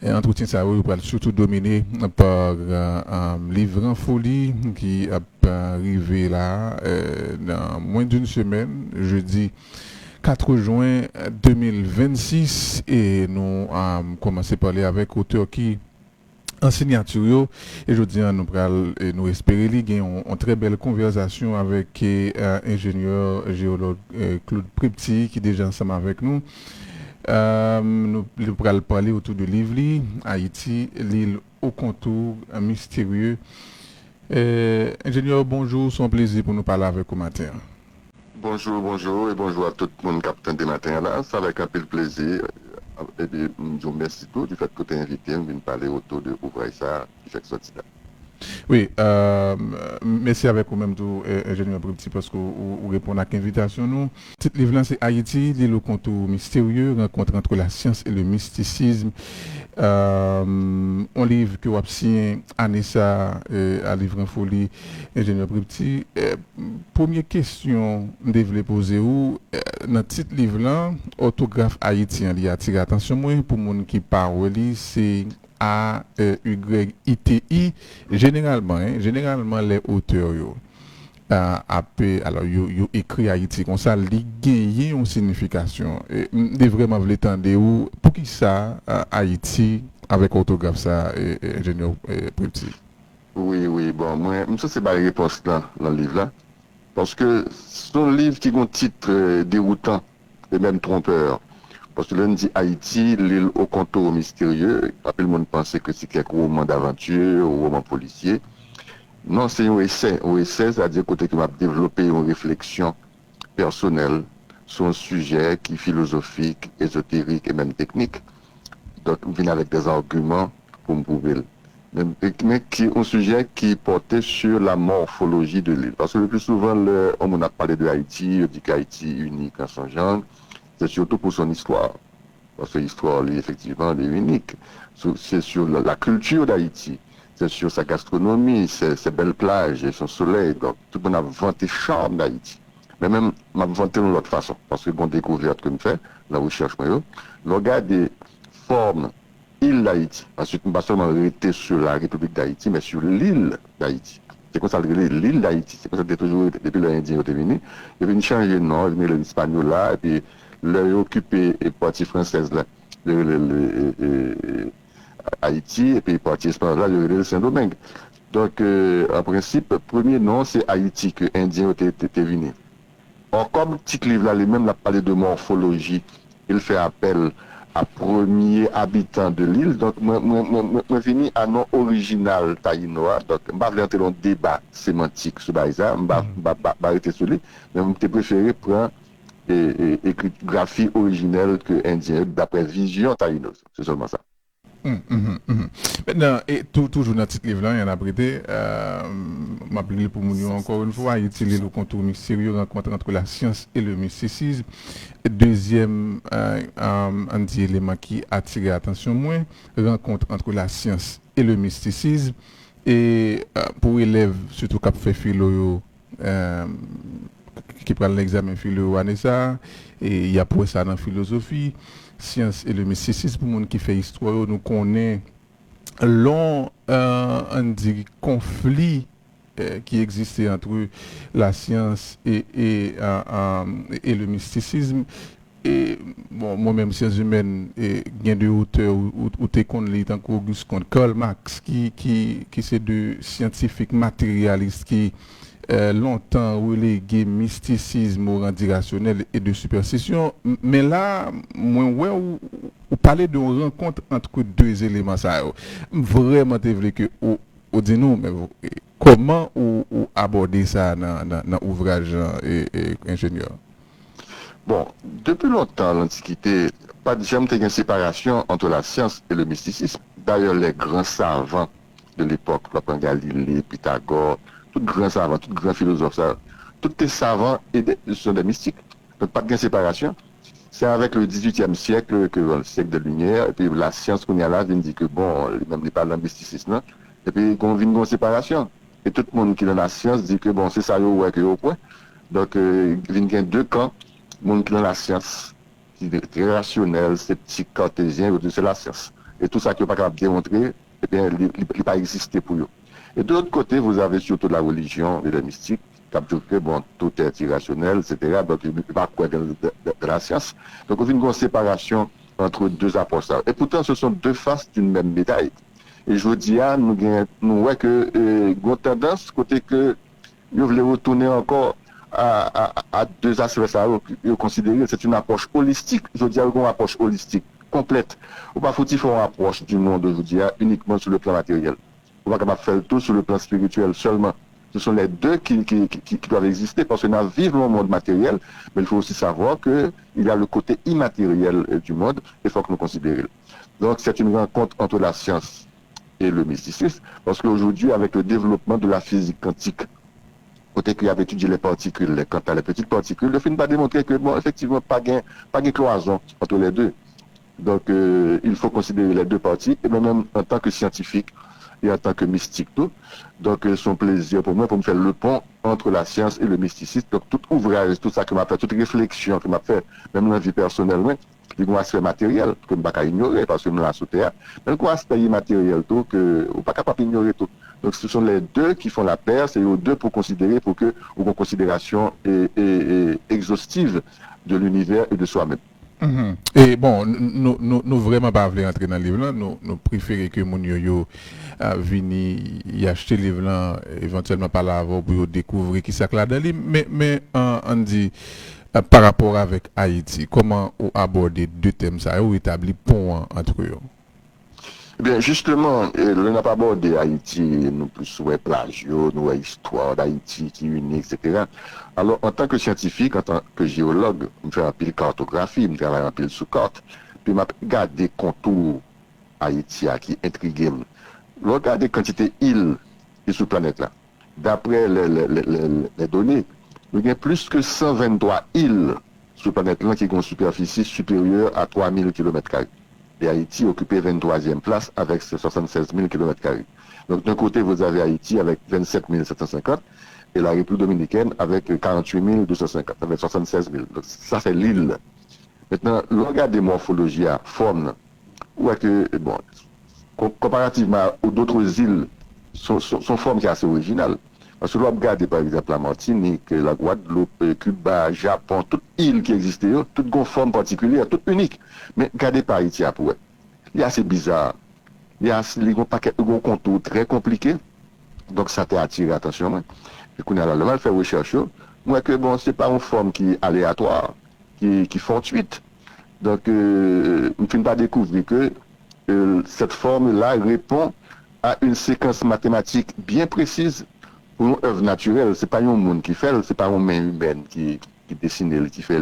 Entretien ça va surtout dominé par Livre en folie qui a arrivé là dans moins d'une semaine, jeudi 4 juin 2026 et nous avons commencé à parler avec auteur qui en signature yo. Et je dis nous pral nous espérer li gen une très belle conversation avec ingénieur géologue Claude Prepti qui est déjà ensemble avec nous. Nous pourrons parler autour de Livli, Haïti, l'île au contour mystérieux. Ingénieur, bonjour, c'est un plaisir pour nous parler avec vous matin. Bonjour, bonjour et bonjour à tout le monde capitaine des matins là. Ça avec un peu de plaisir. Et puis, je vous remercie tout du fait que tu as invité, je viens parler autour de l'ouvrage ça qui fait sortir là. Oui, merci avec vous-même tout, ingénieur Prepti, parce que vous répondez à l'invitation. Nous, titre livre là, c'est Haïti, l'île au contour mystérieux, rencontre entre la science et le mysticisme. Un livre que vous avez signé, Anissa, à Livre en folie, ingénieur Prepti. Première question que je voulais poser, dans le titre livre là, orthographe haïtien, il a attiré attention, moi, pour les gens qui parlent, c'est AYITI. Généralement les auteurs alors yo écrit Haïti comme ça, li gagne une signification. Et de vraiment voulais tendre ou pour qui ça Haïti avec orthographe ça ingénieur Prepti. Oui, bon, moi, ça c'est pas la réponse dans le livre là. Parce que c'est un livre qui a un titre déroutant et même trompeur. Parce que l'on dit Haïti, l'île au contour mystérieux, après le monde pensait que c'est quelque roman d'aventure ou roman policier. Non, c'est un essai. Un essai, c'est-à-dire que m'a développé une réflexion personnelle sur un sujet qui est philosophique, ésotérique et même technique. Donc, on vient avec des arguments pour me prouver. Mais qui est un sujet qui portait sur la morphologie de l'île. Parce que le plus souvent, on a parlé de Haïti, on dit qu'Haïti est unique en son genre. C'est surtout pour son histoire. Parce que l'histoire, effectivement, elle est unique. C'est sur la culture d'Haïti. C'est sur sa gastronomie, ses belles plages et son soleil. Donc, tout le monde a vanté le charme d'Haïti. Mais même, m'a vanté de l'autre façon. Parce que bon découverte que je fais, la recherche, je regarde des formes île d'Haïti. Ensuite, on ne va pas seulement rester sur la République d'Haïti, mais sur l'île d'Haïti. C'est comme ça l'île d'Haïti. C'est comme ça toujours, depuis l'Indien est venu. Il est venu changer de nom, il est venu l'espagnol là, et puis il occupé les parties françaises là, Haïti, et puis les parties espagnoles là, le Saint-Domingue. Donc, en principe, le premier nom, c'est Haïti, que l'Indien était venu. Or, comme le petit livre là, lui-même, il a parlé de morphologie, il fait appel à premier habitant de l'île. Donc, moi, fini à nom original taïnois. Donc, je ne vais pas un débat sémantique sur ça. Je ne vais pas arrêter sur lui. Mais je préféré prendre écritographie originelle que indien, d'après vision taïnoise. C'est seulement ça. Maintenant, et toujours dans ce livre-là, il y en a prêté, m'appeler pour nous encore une fois, utiliser le contour mystérieux, rencontre entre la science et le mysticisme. Deuxième un des éléments qui attire l'attention moins, rencontre entre la science et le mysticisme. Et pour élèves, surtout qui fait philo, qui prennent l'examen philo Vanessa, et il y a pour ça dans la philosophie, science et le mysticisme, pour les gens qui fait histoire, nous connaissons long conflit qui existait entre la science et le mysticisme. Et bon, moi-même, sciences humaines, gain de hauteur, ou t'es qu'on lit tant qu'Auguste Comte, Karl Marx, qui c'est de scientifiques matérialistes qui longtemps relégué mysticisme au rang d'irrationnel et de superstition. Mais là, moi, ouais, ou parler d'une rencontre entre deux éléments, ça, vraiment, tu veux que, ou dis nous, mais comment ou aborder ça dans l'ouvrage ingénieur? Bon, depuis longtemps, l'Antiquité, pas jamais une séparation entre la science et le mysticisme. D'ailleurs, les grands savants de l'époque, comme Galilée, Pythagore, tous grands savants, tous grands philosophes, tous les savants sont des mystiques. Donc, pas de séparation. C'est avec le XVIIIe siècle, que le siècle de lumière, et puis la science qu'on y a là, vient dire que bon, même les parlent de mysticisme, et puis qu'on vient une séparation. Et tout le monde qui est dans la science dit que bon, c'est ça, ouais, que au point. Donc, il y a deux camps. Le monde qui est dans la science, qui est très rationnel, sceptique, cartésien, c'est la science. et tout ça qui n'est pas capable de démontrer, eh bien, il n'a pas existé pour eux. Et de l'autre côté, vous avez surtout la religion et le mystique, qui a dit que bon, tout est irrationnel, etc. Donc, il ne peut pas croire de la science. Donc, on a une séparation entre deux approches. Et pourtant, ce sont deux faces d'une même médaille. Et je vous dis, nous voyons que une tendance, côté que vous voulez retourner encore à deux aspects, ça, vous considérez c'est une approche holistique. Je dis, une approche holistique, complète. Ou pas faut-il faire une approche du monde, je vous dis, uniquement sur le plan matériel. On va capable faire tout sur le plan spirituel seulement. Ce sont les deux qui doivent exister parce qu'on a vivre dans le monde matériel, mais il faut aussi savoir qu'il y a le côté immatériel du monde, il faut que nous considérions. Donc c'est une rencontre entre la science et le mysticisme, parce qu'aujourd'hui, avec le développement de la physique quantique, côté qu'il avait étudié les particules, quant à les petites particules, le film va démontrer que, bon, effectivement, pas de cloison entre les deux. Donc, il faut considérer les deux parties, et même en tant que scientifique et en tant que mystique, tout. Donc, c'est un plaisir pour moi, pour me faire le pont entre la science et le mysticisme. Donc, tout ouvrage, tout ça que m'a fait, toute réflexion que m'a fait, même dans la vie personnelle, il y a un aspect matériel que je ne peux pas ignorer parce que je suis sous terre. Mais il y a un aspect immatériel tout que je ne peux pas capable d'ignorer tout. Donc ce sont les deux qui font la paire, c'est les deux pour considérer, pour que une considération exhaustive de l'univers et de soi-même. Et bon, nous vraiment pas voulu entrer dans le livre là, nous préférons que mon yo vini y acheter le livre là éventuellement par là pour découvrir qui ça là dans le mais on dit par rapport avec Haïti, comment vous abordez deux thèmes ça, vous établit pont entre eux? Bien, justement, on n'a pas abordé Haïti, nous plus sur plage, nous histoire d'Haïti qui est unique, etc. Alors, en tant que scientifique, en tant que géologue, je fais un pile cartographie, je travaille un pile sous carte, puis je regarde des contours Haïti qui intriguent. Je regarde la quantité d'îles qui sont sur la planète là. D'après les données, il y a plus que 123 îles sur la planète là qui ont une superficie supérieure à 3000 km². Et Haïti occupait 23e place avec 76 000 km². Donc d'un côté, vous avez Haïti avec 27 750 et la République dominicaine avec 48 250, avec 76 000. Donc ça, c'est l'île. Maintenant, le regard des morphologies à forme, ou que, bon, comparativement aux d'autres îles, son forme qui est assez originale. Parce que l'on regarde par exemple la Martinique, la Guadeloupe, Cuba, Japon, toute île qui existait, toute une forme particulière, toute unique. Mais regardez par Haïti après. Il y a assez bizarre. Il y a un paquet de contours très compliqués. Donc ça t'a attiré l'attention. Et qu'on a le mal fait recherche. Moi que bon, c'est pas une forme qui est aléatoire, qui est fortuite. Donc on ne finit pas découvrir que cette forme-là répond à une séquence mathématique bien précise. Pour une œuvre naturelle, ce n'est pas un monde qui fait, ce n'est pas une main humaine qui dessine, qui fait.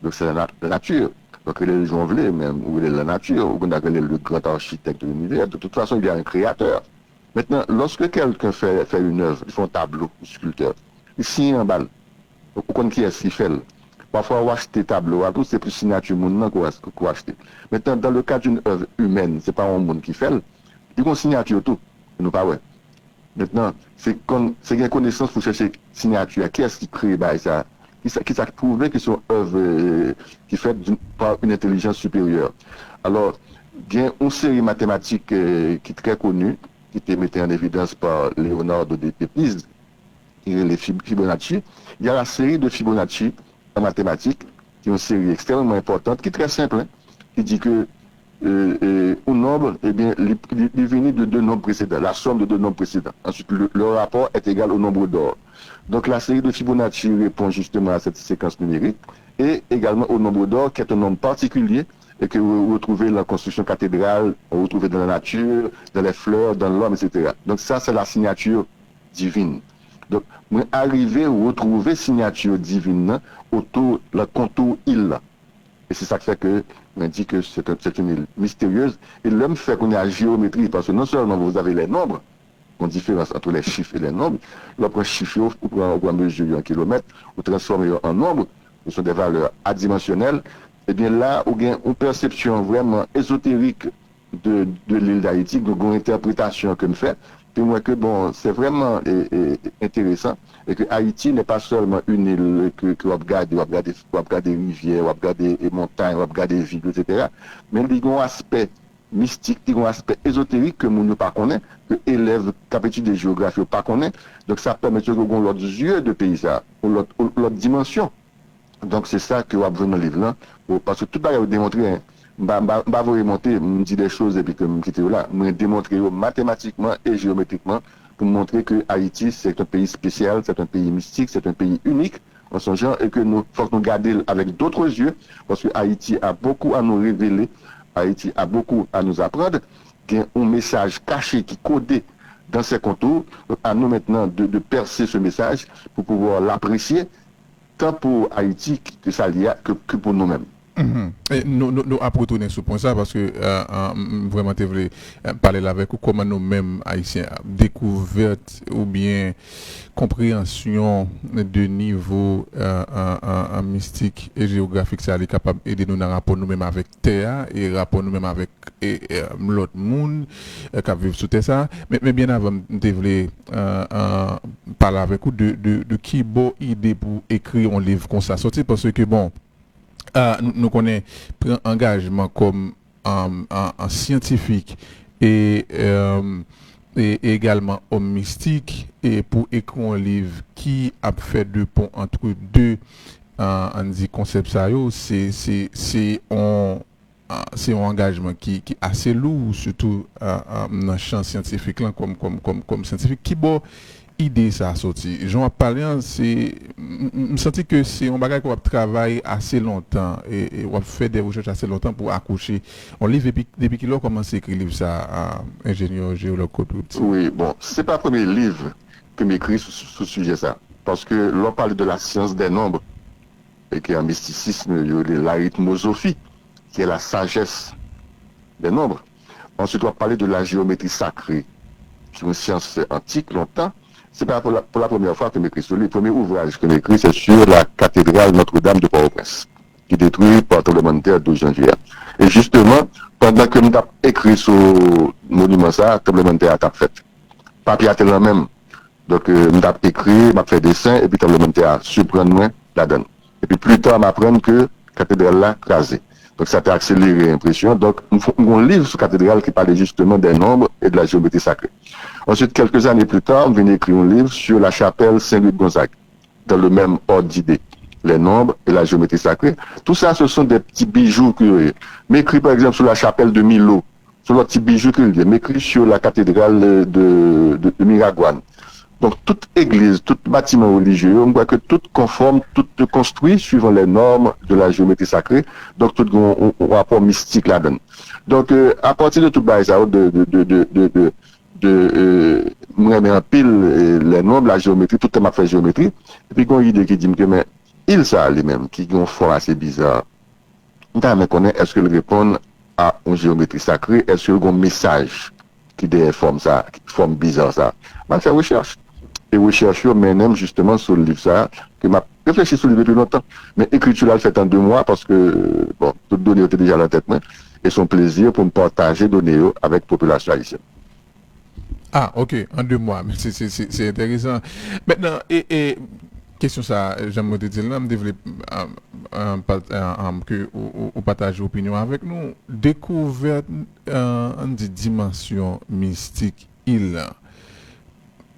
Donc c'est la nature. Donc les gens veulent même, ou la nature, ou on a le grand architecte de l'univers. De toute façon, il y a un créateur. Maintenant, lorsque quelqu'un fait une œuvre, il fait un tableau, un sculpteur, il signe un balle. Vous connaissez qui est-ce qu'il fait? Parfois, on achète des tableaux, c'est plus signature monde qu'on achète. Maintenant, dans le cas d'une œuvre humaine, ce n'est pas un monde qui fait, il y a une signature tout. Nous pas ouais. Maintenant, c'est une connaissance pour chercher signature. Qui est-ce qui crée ça? Qui s'est prouvé que sont œuvres qui fait par une intelligence supérieure. Alors, il y a une série mathématique qui est très connue, qui était mise en évidence par Leonardo de Pise, qui est les Fibonacci. Il y a la série de Fibonacci en mathématiques, qui est une série extrêmement importante, qui est très simple, qui dit que un nombre, eh bien, il vient de deux nombres précédents, la somme de deux nombres précédents. Ensuite, le rapport est égal au nombre d'or. Donc, la série de Fibonacci répond justement à cette séquence numérique et également au nombre d'or, qui est un nombre particulier et que vous retrouvez dans la construction cathédrale, vous retrouvez dans la nature, dans les fleurs, dans l'homme, etc. Donc, ça, c'est la signature divine. Donc, vous arrivez à retrouver signature divine autour de la contour île. Et c'est ça qui fait que on dit que c'est une île mystérieuse. Et l'homme fait qu'on est à géométrie, parce que non seulement vous avez les nombres, une différence entre les chiffres et les nombres, lorsqu'on chiffre, on mesure un kilomètre, on transforme en nombre, ce sont des valeurs adimensionnelles, et bien là, on a une perception vraiment ésotérique de l'île d'Haïti, donc une interprétation qu'on fait. Puis moi que bon, c'est vraiment intéressant et que Haïti n'est pas seulement une île que on regarde des rivières, on regarde des montagnes, on regarde des villes, etc. Mais il y a un aspect mystique, qui ont un aspect ésotérique que nous ne pas connaît, que élèves qui de géographie pas connaît. Donc ça permet de avoir l'autre yeux de pays, ça, l'autre dimension. Donc c'est ça que vous avez dans le livre là. Parce que tout le monde a démontré, hein, je vous remonter, je dis des choses et puis que je quitte là. Je démontrer mathématiquement et géométriquement pour montrer que Haïti c'est un pays spécial, c'est un pays mystique, c'est un pays unique en son genre et que nous faut nous garder avec d'autres yeux parce que Haïti a beaucoup à nous révéler, Haïti a beaucoup à nous apprendre. Il y a un message caché qui est codé dans ses contours. Donc à nous maintenant de percer ce message pour pouvoir l'apprécier tant pour Haïti que ça y a que pour nous-mêmes. Et nous après retourner sur point ça parce que vraiment tu voulais parler là avec vous comment nous-mêmes haïtiens découverte ou bien compréhension de niveau mystique et géographique ça est capable d'aider nous dans rapport nous-mêmes avec terre et rapport nous-mêmes avec l'autre monde qui vivent sous terre ça mais bien avant tu voulais parler avec vous de qui bonne idée pour écrire un livre comme ça sorti parce que bon nous connaissons prend engagement comme un scientifique et également homme mystique et pour écrire un livre qui a fait deux ponts entre deux on dit concept ça c'est un engagement qui est assez lourd surtout dans le champ scientifique là comme scientifique qui bon idée ça a sorti. J'en ai parlé, c'est, me senti que c'est un bagage qu'on va travailler assez longtemps et on va faire des recherches assez longtemps pour accoucher. On livre depuis qu'il a commencé à écrire livre ça à ingénieur géologue. Oui, bon, c'est pas le premier livre que m'écrit sur ce sujet ça. Parce que l'on parle de la science des nombres et qui est un mysticisme, l'arithmosophie, qui est la sagesse des nombres. Ensuite, on va parler de la géométrie sacrée, qui est une science antique longtemps. C'est pas pour la première fois que j'écris sur le premier ouvrage que j'écris, c'est sur la cathédrale Notre-Dame de Port-au-Prince, qui est détruite par le tremblement de terre 12 janvier. Et justement, pendant que j'ai écrit sur le monument ça, le tremblement de terre a fait. Papier a tellement même. Donc, j'ai écrit, j'ai fait dessin, et puis le tremblement de terre surprendre moi la donne. Et puis plus tard, m'apprendre que la cathédrale là crasée. Donc ça a accéléré l'impression. Donc, on livre sur la cathédrale qui parlait justement des nombres et de la géométrie sacrée. Ensuite, quelques années plus tard, on vient écrire un livre sur la chapelle Saint-Louis de Gonzague, dans le même ordre d'idées, les nombres et la géométrie sacrée. Tout ça, ce sont des petits bijoux que m'écrit par exemple sur la chapelle de Milo, sur le petit bijou que m'écrit sur la cathédrale de Miragouane. Donc, toute église, tout bâtiment religieux, on voit que tout conforme, tout construit suivant les normes de la géométrie sacrée. Donc, tout un rapport mystique là-dedans. Donc, à partir de tout ça, en pile les nombres, la géométrie, tout le monde fait géométrie. Et puis, il y a une idée qui dit que, mais, il ça lui-même, qui ont un fond assez bizarre. On me connaît, est-ce qu'il répond à une géométrie sacrée? Est-ce qu'il y a un message qui déforme ça, qui forme bizarre ça? Je fais recherche. Et recherche, mais même justement sur le livre ça, que m'a réfléchi sur le livre depuis longtemps. Mais l'écriture là, le fait en 2 mois parce que, bon, toutes données étaient déjà à la tête, et son plaisir pour me partager données avec la population haïtienne. Ah, ok, en 2 mois, mais c'est intéressant. Maintenant, et question ça, j'aimerais te dire là, me développer que ou partager opinion avec nous. Découverte en dimension mystique, il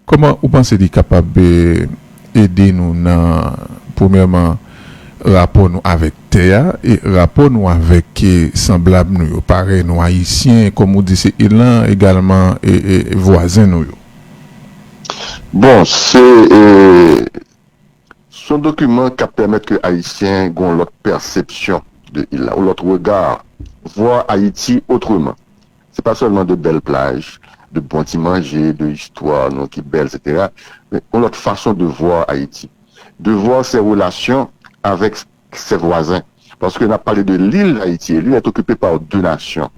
comment vous pensez qu'il est capable d'aider nous dans, premièrement, rapport nous avec terre et rapport nous avec semblable nous, pareil nous haïtiens, comme vous dites, c'est Ilan également et voisins nous. Bon, c'est son document qui permet que les Haïtiens aient l'autre perception de Ilan, ou l'autre regard, voir Haïti autrement. C'est pas seulement de belles plages, de bons petits manger, de histoire, non, qui belle, etc. Mais on a notre façon de voir Haïti, de voir ses relations avec ses voisins. Parce qu'on a parlé de l'île d'Haïti, l'île est occupée par 2 nations.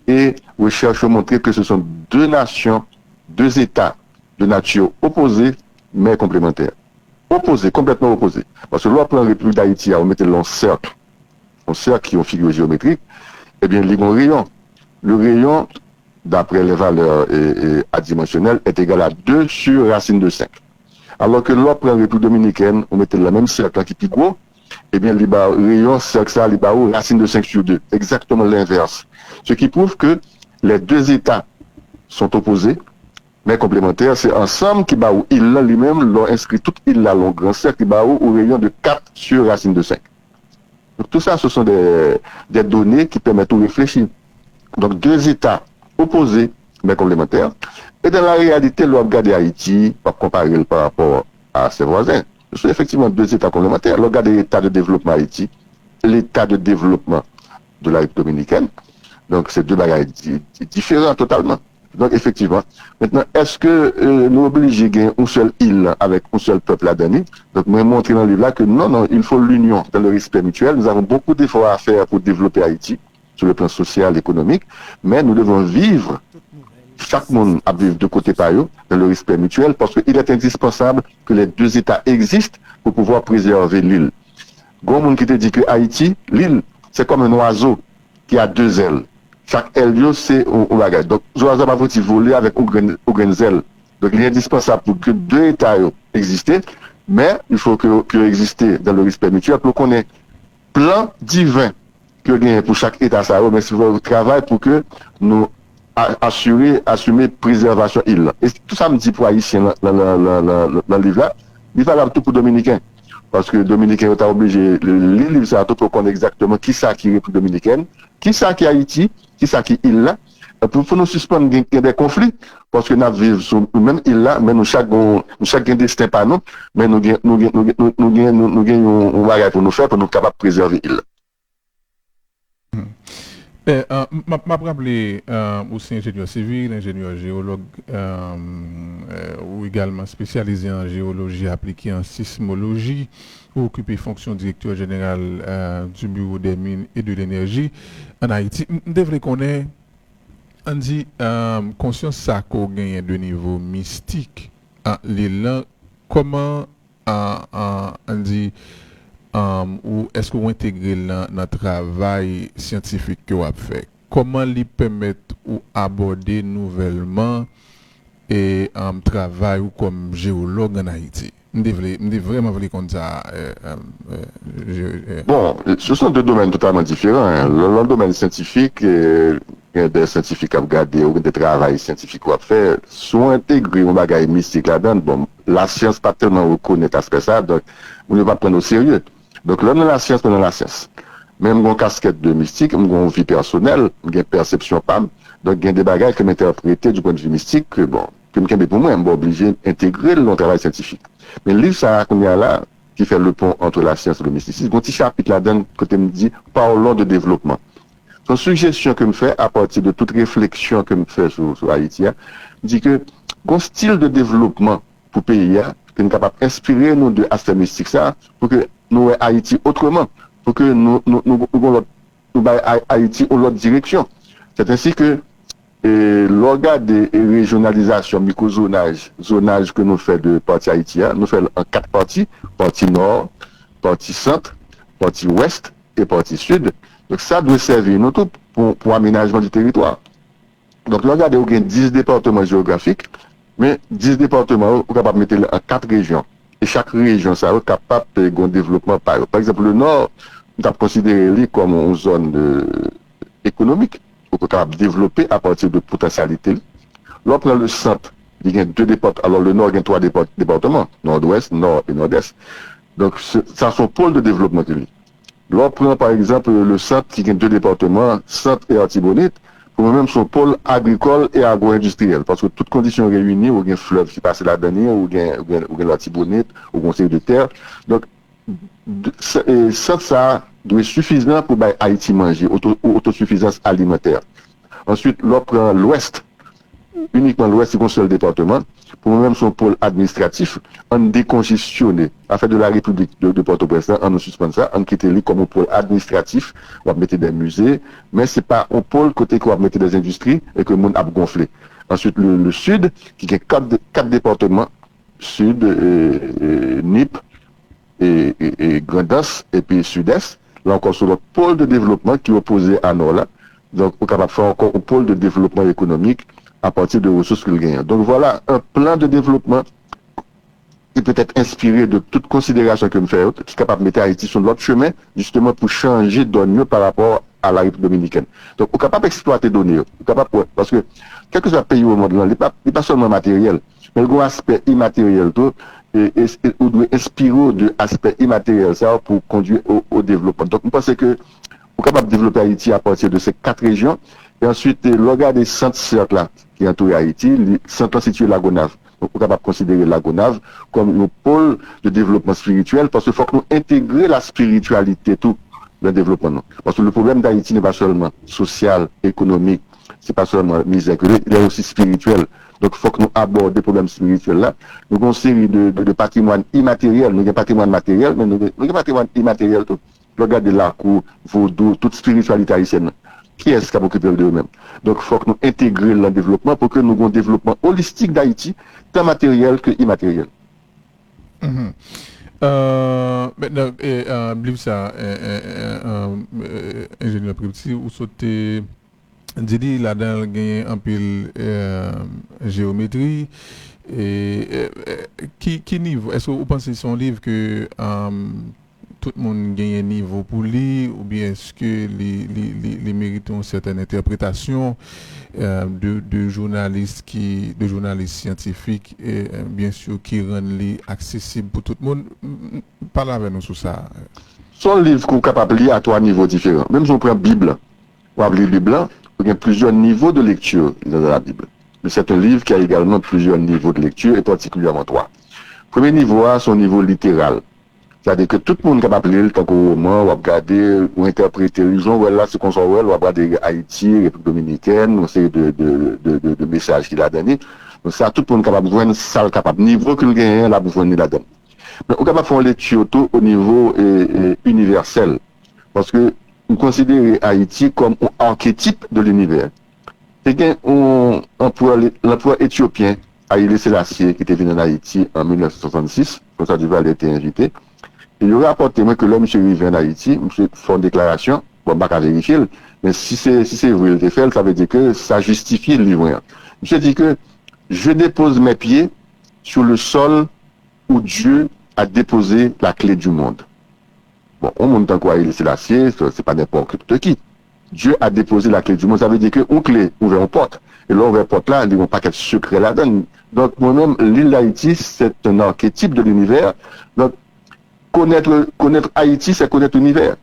Et recherche montrer que ce sont 2 nations, 2 États de nature opposée, mais complémentaires. Opposés, complètement opposés. Parce que l'on prend la République d'Haïti, on mettait un cercle qui est une figure géométrique, eh bien, il y a un rayon. Le rayon, d'après les valeurs adimensionnelles, est égal à 2 sur racine de 5. Alors que l'on prend la République dominicaine, on mettait le même cercle qui est plus gros, eh bien, rayon cercle ça, racine de 5 sur 2. Exactement l'inverse. Ce qui prouve que les deux états sont opposés, mais complémentaires. C'est ensemble qui bat où il lui-même l'a inscrit toute il là, long grand cercle qui bat au rayon de 4 sur racine de 5. Donc tout ça, ce sont des données qui permettent de réfléchir. Donc deux états opposés, mais complémentaires. Et dans la réalité, l'on regarde Haïti, pour comparer par rapport à ses voisins, ce sont effectivement deux états complémentaires. L'on regarde l'état de développement Haïti, l'état de développement de la République dominicaine. Donc c'est deux bagages différents totalement. Donc effectivement, maintenant, est-ce que nous obligés à gagner une seule île avec un seul peuple là-dedans? Donc moi, montrer dans le livre là que non, il faut l'union dans le respect mutuel. Nous avons beaucoup d'efforts à faire pour développer Haïti sur le plan social, économique, mais nous devons vivre, chaque monde à vivre de côté par eux, dans le respect mutuel, parce qu'il est indispensable que les deux États existent pour pouvoir préserver l'île. Grand monde qui te dit que Haïti, l'île, c'est comme un oiseau qui a deux ailes. Chaque aile, c'est un bagage. Donc, l'oiseau va voler avec une aile. Donc, il est indispensable pour que deux États existent, mais il faut que exister dans le respect mutuel pour qu'on ait plan divin que gagne pour chaque État, ça, mais c'est le travail pour que nous assumer préservation île. Et tout ça me dit pour Haïtien dans le livre là, il va tout pour Dominicain. Parce que Dominicain est obligé, le livre, ça tout pour qu'on exactement qui ça qui est pour Dominicaine, qui ça qui est Haïti, qui ça qui est île là. Pour nous suspendre des conflits, parce que nous vivons sur même île là, mais nous chaque destin pas nous, mais nous gagnons un bagage pour nous faire, pour nous capables de préserver l'île. M'a rappelé aussi ingénieur civil, ingénieur géologue ou également spécialisé en géologie appliquée en sismologie, ou occupé fonction directeur général du bureau des mines et de l'énergie en Haïti. On devrait connaître, on dit, conscience ça qu'on gagne de niveau mystique en l'élan, comment on dit ou est-ce qu'on intègre dans notre travail scientifique que vous avez fait? Comment lui permettre ou aborder nouvellement et travail ou comme géologue en Haïti? Je vraiment voulu comme ça. Bon, ce sont deux domaines totalement différents. Hein. Le domaine scientifique, il y a des scientifiques qui ont regardé ou des travaux scientifiques qui ont fait, sont intégrés au bagage mystique là-dedans. Bon, la science pas tellement reconnaît aspect ça, donc on ne va pas prendre au sérieux. Donc là, dans la science, dans la science. Même mon casquette de mystique, mon vie personnelle, mon perception PAM, donc il y a des bagages que m'interpréter du point de vue mystique, que bon, que pour moi, je suis obligé d'intégrer le travail scientifique. Mais le livre, ça, qu'on y a là, qui fait le pont entre la science et le mysticisme, un petit chapitre là-dedans, côté me dit, parlons de développement. Son suggestion que me fait, à partir de toute réflexion que me fait sur Haïti, dit que, un style de développement pour pays, qui est capable d'inspirer nous de aspects mystiques, ça, pour que nous Haïti autrement, pour que nous Haïti en l'autre direction. C'est ainsi que l'organe de régionalisation, zonage que nous faisons de partie haïtienne, nous faisons en 4 parties, partie nord, partie centre, partie ouest et partie sud. Donc ça doit servir nous tout pour aménagement du territoire. Donc l'organe a 10 départements géographiques, mais 10 départements, on est capable de mettre en 4 régions. Et chaque région, ça est capable de faire un développement par eux. Par exemple, le nord, nous avons considéré comme une zone économique, pour qu'on capable de développer à partir de potentialités. Là, on prend le centre, il y a 2 départements. Alors, le nord, il y a 3 départements, nord-ouest, nord et nord-est. Donc, ça sont pôles de développement. Là, on prend par exemple le centre, qui a 2 départements, centre et Artibonite, pour même son pôle agricole et agro-industriel. Parce que toutes conditions réunies, ou il y a un fleuve qui passe là-dedans, ou il y a l'Artibonite, ou conseil de terre. Donc, ça doit être suffisant pour Haïti manger, autosuffisance alimentaire. Ensuite, l'on prend l'ouest, uniquement l'ouest, c'est un seul département, pour même son pôle administratif, on décongestionné, afin de la République de Port-au-Prince, on nous suspend ça, on quitte lui comme un pôle administratif, on va mettre des musées, mais c'est pas un pôle côté qu'on va mettre des industries et que le monde a gonflé. Ensuite, le sud, qui a 4 départements, sud, NIP, et Grandas, et puis sud-est, là encore sur le pôle de développement qui est opposé à nord là. Donc, on est capable de faire encore un pôle de développement économique à partir de ressources qu'il gagne. Donc voilà un plan de développement qui peut être inspiré de toute considération que me fait, qui est capable de mettre Haïti sur l'autre chemin, justement pour changer de données par rapport à la République dominicaine. Donc, on est capable d'exploiter les données. Parce que, quel que soit le pays au monde, il n'est pas seulement matériel, mais il y a un aspect immatériel, tout, et on doit inspirer de l'aspect immatériel, ça, pour conduire au développement. Donc, je pense que, on est capable de développer Haïti à partir de ces 4 régions, et ensuite, le regard des centres cercles là, qui entourent Haïti, les centres situés la Gonave. Donc, on est capable de considérer la Gonave comme un pôle de développement spirituel, parce qu'il faut que nous intégrions la spiritualité, tout, dans le développement. Non. Parce que le problème d'Haïti n'est pas seulement social, économique, c'est pas seulement misère, il est aussi spirituel. Donc, il faut que nous abordions des problèmes spirituels là. Nous avons une série de patrimoine immatériel, nous avons un patrimoine matériel, mais nous avons un patrimoine immatériel, tout. Regardez la cour, vaudou, toute spiritualité haïtienne. Qui est-ce qui a occupé d'eux-mêmes? Donc, il faut que nous intégrions le développement pour que nous ayons un développement holistique d'Haïti, tant matériel que immatériel. Maintenant, Blivsa, ingénieur Pripti, ou sauté, dit là-dedans, il un pile géométrie. Et qui niveau? Est-ce que vous pensez que son livre que tout le monde gagne un niveau pour lire, ou bien est-ce que les méritent une certaine interprétation de journalistes scientifiques et bien sûr qui rendent les accessibles pour tout le monde? Parlez avec nous sur ça. Son livre qu'on est capable de lire à 3 niveaux différents. Même si on prend la Bible, on va lire la Bible, il y a plusieurs niveaux de lecture dans la Bible. Mais c'est un livre qui a également plusieurs niveaux de lecture, et particulièrement 3. Premier niveau A, son niveau littéral. C'est-à-dire que tout le monde est capable de lire tant qu'au roman, ou regarder, ou interpréter. Ils ont, voilà, ce qu'on s'en voit, ou regarder Haïti, République dominicaine, on sait de messages qu'il a donné. Donc ça, tout le monde est capable de voir ça, capable. Niveau que le gagnant, là, besoin de la donne. Mais on est capable de faire une lecture au niveau universel. Parce que, on considère Haïti comme un archétype de l'univers. C'est bien, l'emploi éthiopien, Haïlé Sélassié, qui était venu en Haïti en 1966, quand ça devait aller être invité. Il aurait apporté moi que l'homme monsieur arrivé en Haïti, monsieur fait une déclaration, bon, pas qu'à vérifier, mais si c'est vrai, le fait, ça veut dire que ça justifie le livre. Monsieur dit que je dépose mes pieds sur le sol où Dieu a déposé la clé du monde. Bon, on monte en quoi il est l'acier, c'est pas n'importe qui. Dieu a déposé la clé du monde, ça veut dire que une clé ouvre une porte. Et là, ouvre une porte là, il y a un paquet de secrets là-dedans. Donc, moi-même, l'île d'Haïti, c'est un archétype de l'univers. Donc, connaître Haïti, c'est connaître l'univers.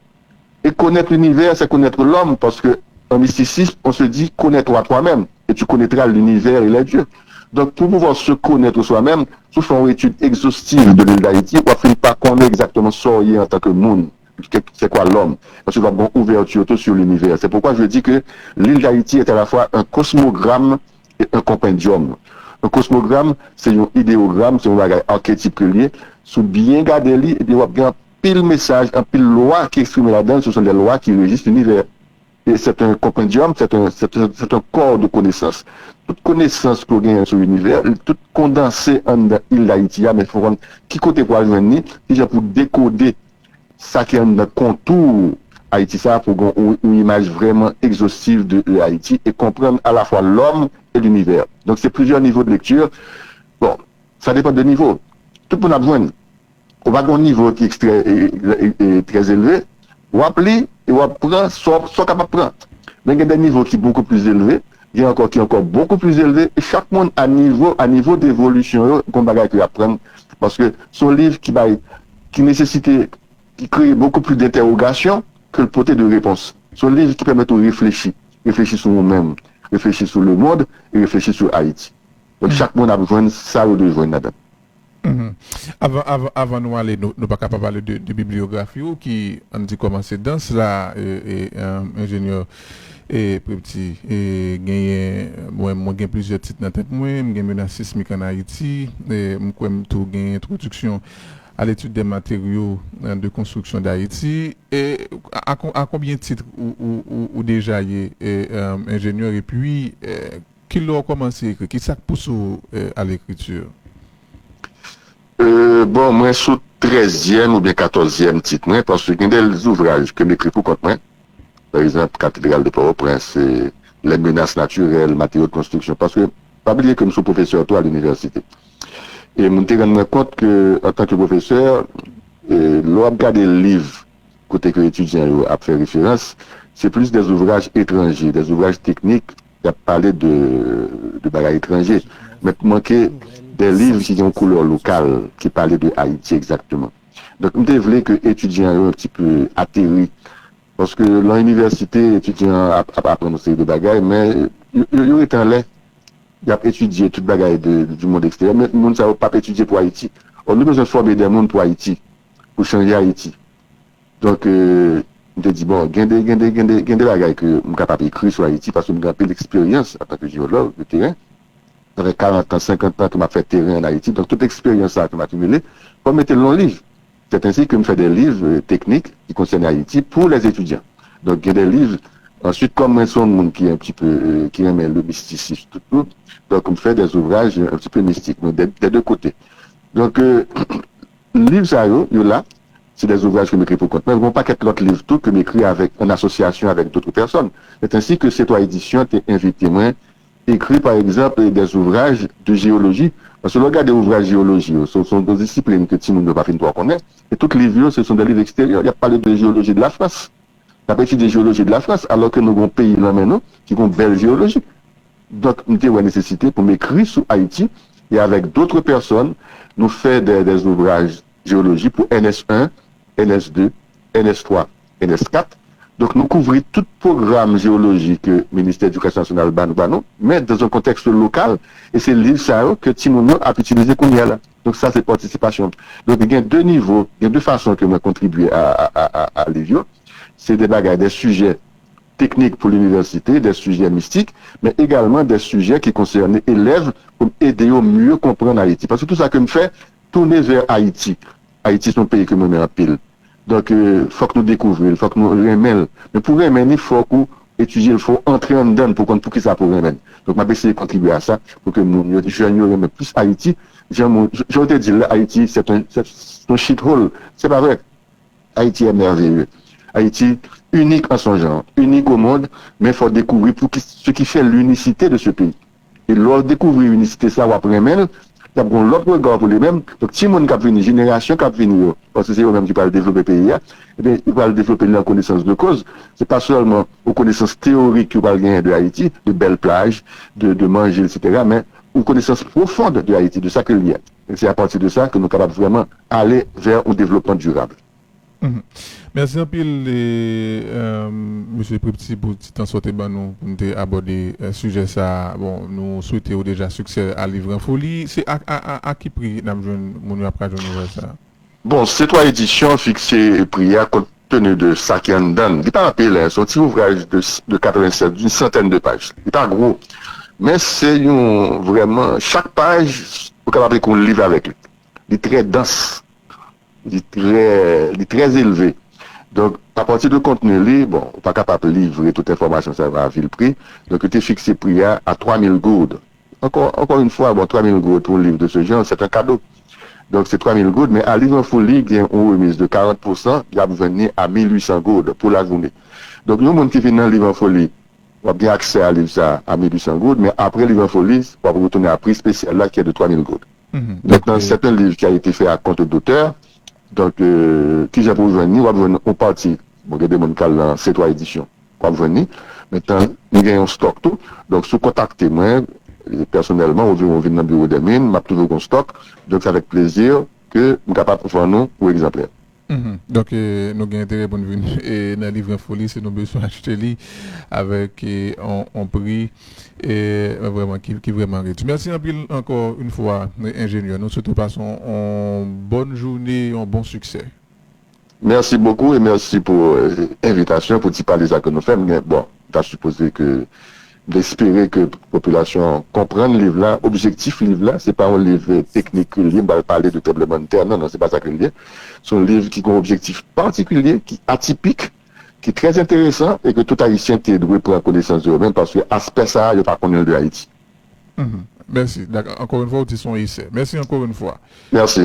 Et connaître l'univers, c'est connaître l'homme, parce que en mysticisme, on se dit, connais-toi toi-même, et tu connaîtras l'univers et les dieux. Donc, pour pouvoir se connaître soi-même, sous son étude exhaustive de l'île d'Haïti, on ne finit pas connaître exactement ce qu'il y a en tant que monde. C'est quoi l'homme? Parce qu'il y a une ouverture sur l'univers. C'est pourquoi je dis que l'île d'Haïti est à la fois un cosmogramme et un compendium. Un cosmogramme, c'est un idéogramme, c'est un bagage archétype lié. Sous bien garder lui, il y a un pile message, un pile loi qui exprime là-dedans, ce sont des lois qui régissent l'univers. Et c'est un compendium, c'est un corps de connaissances. Toute connaissance qu'on gagne sur l'univers, toute condensée en l'île d'Haïti, mais il faut rendre qui côté pour venir, déjà pour décoder ça qui est un contour Haïti, ça pour une image vraiment exhaustive de Haïti et comprendre à la fois l'homme et l'univers. Donc c'est plusieurs niveaux de lecture. Bon, ça dépend de niveau. Tout le monde a besoin. On va à un niveau qui est très élevé, on va lire et on va prendre, soit capable de prendre. Mais il y a des niveaux qui sont beaucoup plus élevés, il y a encore qui sont encore beaucoup plus élevés, et chaque monde a niveau d'évolution qu'on va apprendre. Parce que son livre qui nécessitait, qui crée beaucoup plus d'interrogations que le portée de réponses. Son livre qui permet de réfléchir sur nous-mêmes, réfléchir sur le monde et réfléchir sur Haïti. Donc chaque monde a besoin de ça ou de besoin de Avant nous aller, nous pas capable parler de bibliographie ou qui on dit commencer dans cela ingénieur et petit et gagné moi gagne plusieurs titres dans tête moi gagne menace sismique en Haïti et moi tout gagne introduction à l'étude des matériaux de construction d'Haïti et à combien de titres ou déjà y est ingénieur et puis qui l'a commencé à écrire qui ça pousse à l'écriture. Bon, moi, sous 13e ou bien 14e titre, parce que il y a des ouvrages que j'écris pour compte moi. Par exemple, Cathédrale de Port-au-Prince, les menaces naturelles, matériaux de construction. Parce que, pas oublier que je suis professeur, toi, à l'université. Et je me rends compte que, en tant que professeur, l'on regarde les livres côté que l'étudiant a fait référence, c'est plus des ouvrages étrangers, des ouvrages techniques qui a parlé de bagages étrangers. Mais manquer des livres qui ont couleur locale, qui parlaient de Haïti exactement. Donc, je voulais que les étudiants un petit peu atterri. Parce que dans l'université, les étudiants apprennent une série de bagages, mais ils étaient en l'air. Il a étudié toute bagaille du monde extérieur, mais nous ne savons pas étudier pour Haïti. On a besoin de former des mondes pour Haïti, pour changer Haïti. Donc, je me dis, bon, il y a des bagailles que je suis capable d'écrire sur Haïti parce que j'ai un peu d'expérience en tant que géologue de terrain. Ça fait 40 ans, 50 ans que je fais terrain en Haïti. Donc, toute expérience que je m'ai accumulée, pour mettre le long livre. C'est ainsi que je fais des livres techniques qui concernent Haïti pour les étudiants. Donc, il y a des livres. Ensuite, comme un son monde qui est un petit peu, qui aime le mysticisme, tout, donc on fait des ouvrages un petit peu mystiques, donc des deux côtés. Donc, le livre, ça, là, c'est des ouvrages que j'écris pour compte. Mais il n'y a pas quelques autres livres tout que j'écris avec, en association avec d'autres personnes. C'est ainsi que cette édition t'est invité, moi, écrit par exemple des ouvrages de géologie. Parce que regarde des ouvrages de géologie, ce sont des disciplines que tout le monde ne va pas connaître. Et toutes les livres, ce sont des livres extérieurs. Il n'y a pas de géologie de la France. La partie de géologie de la France, alors que nous avons un pays là maintenant qui ont une belle géologie. Donc, nous avons nécessité pour m'écrire sur Haïti et avec d'autres personnes, nous faire des ouvrages géologie pour NS1, NS2, NS3, NS4. Donc, nous couvrons tout programme géologique que le ministère de l'Éducation nationale ban, mais dans un contexte local. Et c'est l'île ça que Timono a utilisé qu'on y a là. Donc, ça, c'est participation. Donc, il y a deux niveaux, il y a deux façons que moi contribuer à l'IVIO. C'est des bagages, des sujets techniques pour l'université, des sujets mystiques, mais également des sujets qui concernent les élèves pour aider au mieux comprendre Haïti. Parce que tout ça que je fais, tourner vers Haïti. Haïti, c'est un pays que je mets en pile. Donc, il faut que nous découvrions, il faut que nous remèlions. Mais pour remettre, il faut qu'on étudie, il faut entrer en dedans pour qui ça pour remettre. Donc, je vais essayer de contribuer à ça pour que nous remettions plus Haïti. Je te dis, là, Haïti, c'est un shithole. C'est pas vrai. Haïti est merveilleux. Haïti, unique en son genre, unique au monde, mais il faut découvrir ce qui fait l'unicité de ce pays. Et lorsque découvrir l'unicité, ça va après même, il y a l'autre regard pour les mêmes. Donc, si mon cap venu, génération cap venu, parce que c'est eux-mêmes qui parlent développer le pays, eh bien, ils parlent développer la connaissance de cause. C'est pas seulement aux connaissances théoriques qu'ils parlent gagner de Haïti, de belles plages, de manger, etc., mais aux connaissances profondes de Haïti, de ça qu'il y a. Et c'est à partir de ça que nous sommes capables vraiment aller vers un développement durable. Merci un peu, monsieur Pripti, pour petit temps sauté nous pour aborder le sujet ça. Bon, nous souhaitons déjà succès à Livre en Folie. C'est à qui prix nous avons après ça? Bon, c'est trois éditions fixées et prières compte tenu de ça qui est en dedans. Il n'est pas rappelé, c'est un petit ouvrage de 87, d'une centaine de pages. Il n'est pas gros. Mais c'est vraiment, chaque page, vous pouvez qu'on livre avec lui. Il est très dense. Il est très élevé. Donc, à partir de contenu, bon, on n'est pas capable de livrer toute information, ça va à vil prix. Donc, il était fixé prix à 3000 gourdes. Encore une fois, bon, 3000 gourdes pour un livre de ce genre, c'est un cadeau. Donc, c'est 3000 gourdes, mais à Livre en Folie, il y a une remise de 40%, il va venir à 1800 gourdes pour la journée. Donc, nous, monde qui vient dans Livre en Folie, on a bien accès à livre ça à 1800 gourdes, mais après Livre en Folie, on va retourner à prix spécial là qui est de 3000 gourdes. Maintenant, c'est un livre qui a été fait à compte d'auteur. Donc, qui j'ai pour venir, on partit, bon, regardez mon cas dans ces trois éditions, on va venir. Maintenant, nous gagnons stock tout. Donc, si vous contactez moi, personnellement, on vient dans le bureau des mines, m'a toujours un stock. Donc, c'est avec plaisir que nous sommes capables de faire nous pour exemplaire. Donc, nous avons intérêt pour nous venir et dans le livre en folie, c'est nous besoin d'acheter avec un prix vraiment qui vraiment réduit. Merci encore une fois, ingénieur. Nous souhaitons passer une bonne journée, un bon succès. Merci beaucoup et merci pour l'invitation, pour parler de ça que nous faisons. Bon, tu as supposé que d'espérer que la population comprenne le livre là. Objectif livre là, c'est pas un livre technique que le va parler de tremblement de terre. Non, c'est pas ça que le livre. C'est un livre qui a un objectif particulier, qui est atypique, qui est très intéressant et que tout Haïtien est doué pour la connaissance de eux-mêmes parce que aspect ça, il n'y a pas connu de Haïti. Merci. D'accord. Encore une fois, ils sont ici. Merci encore une fois. Merci.